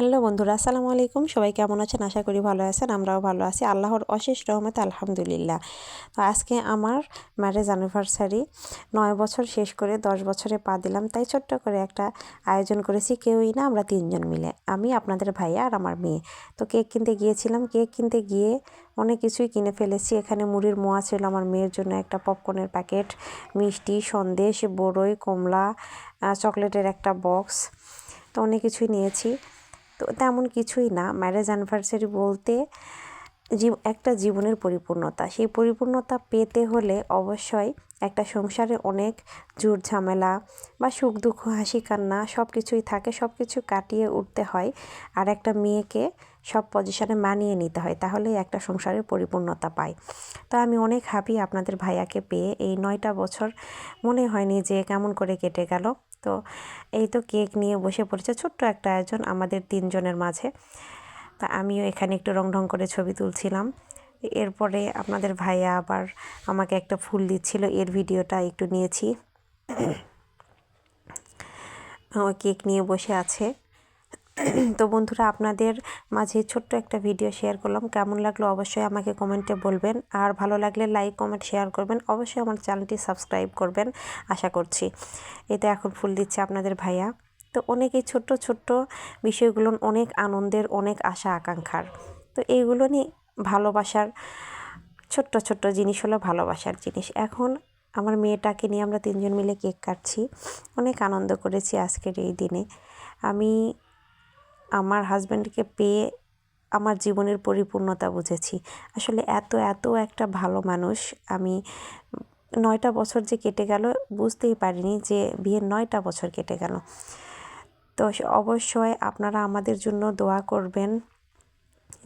Hello বন্ধুরা, আসসালামু আলাইকুম। সবাই কেমন আছেন? আশা করি ভালো আছেন। আমরাও ভালো আছি, আল্লাহর অশেষ রহমতে আলহামদুলিল্লাহ। তো আজকে আমার ম্যারেজ অ্যানিভার্সারি, 9 বছর শেষ করে 10 বছরে পা দিলাম, তাই ছোট্ট করে একটা আয়োজন করেছি। কেউই না, আমরা 3 জন মিলে, আমি, আপনাদের ভাইয়া আর আমার মেয়ে। তো কেক কিনতে গিয়েছিলাম। কেক কিনতে গিয়ে অনেক কিছুই কিনে ফেলেছি। এখানে মুড়ির মোয়া ছিল আমার মেয়ের জন্য, একটা পপকর্নের প্যাকেট, মিষ্টি, সন্দেশ, বড়ই, কমলা, চকলেটের একটা বক্স, তো অনেক কিছুই নিয়েছি। তো তেমন কিছুই না, ম্যারেজ অ্যানিভার্সারি বলতে একটা জীবনের পরিপূর্ণতা। সেই পরিপূর্ণতা পেতে হলে অবশ্যই একটা সংসারে অনেক ঝুট ঝামেলা বা সুখ দুঃখ হাসি কান্না সব কিছুই থাকে, সব কিছু কাটিয়ে উঠতে হয়। আর একটা মেয়েকে সব পজিশনে মানিয়ে নিতে হয়, তাহলেই একটা সংসারের পরিপূর্ণতা পায়। তো আমি অনেক হ্যাপি আপনাদের ভাইয়াকে পেয়ে। এই 9টা বছর মনে হয়নি যে কেমন করে কেটে গেল। তো এই তো কেক নিয়ে বসে পড়েছে, ছোট্ট একটা আয়োজন আমাদের 3 জনের মাঝে। তা আমিও এখানে একটু রং করে ছবি তুলছিলাম। এরপরে আপনাদের ভাইয়া আবার আমাকে একটা ফুল দিচ্ছিল, এর ভিডিওটা একটু নিয়েছি। কেক নিয়ে বসে আছে। তো বন্ধুরা, আপনাদের মাঝে ছোট্ট একটা ভিডিও শেয়ার করলাম। কেমন লাগলো অবশ্যই আমাকে কমেন্টে বলবেন, আর ভালো লাগলে লাইক কমেন্ট শেয়ার করবেন। অবশ্যই আমার চ্যানেলটি সাবস্ক্রাইব করবেন আশা করছি। এটা এখন ফুল দিচ্ছে আপনাদের ভাইয়া। তো অনেক এই ছোট্ট ছোট্ট বিষয়গুলো অনেক আনন্দের, অনেক আশা আকাঙ্ক্ষার। তো এইগুলো নিয়ে ভালোবাসার ছোট্ট ছোট্ট জিনিস হলো ভালোবাসার জিনিস। এখন আমার মেয়েটাকে নিয়ে আমরা 3 জন মিলে কেক কাটছি, অনেক আনন্দ করেছি আজকের এই দিনে। আমি আমার হাজব্যান্ডকে পেয়ে আমার জীবনের পরিপূর্ণতা বুঝেছি। আসলে এত এত একটা ভালো মানুষ। আমি 9টা বছর যে কেটে গেল বুঝতেই পারিনি যে বিয়ের 9টা বছর কেটে গেল। তো অবশ্যই আপনারা আমাদের জন্য দোয়া করবেন,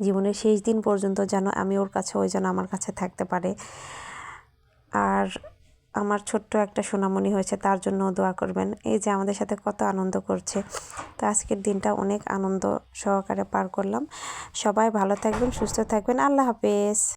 জীবনের শেষ দিন পর্যন্ত যেন আমি ওর কাছে, ওই যেন আমার কাছে থাকতে পারে। আর আমার ছোট্ট একটা সোনামণি হয়েছে, তার জন্য দোয়া করবেন। এই যে আমাদের সাথে কত আনন্দ করছে। তো আজকের দিনটা অনেক আনন্দ সহকারে পার করলাম। সবাই ভালো থাকবেন, সুস্থ থাকবেন। আল্লাহ হাফেজ।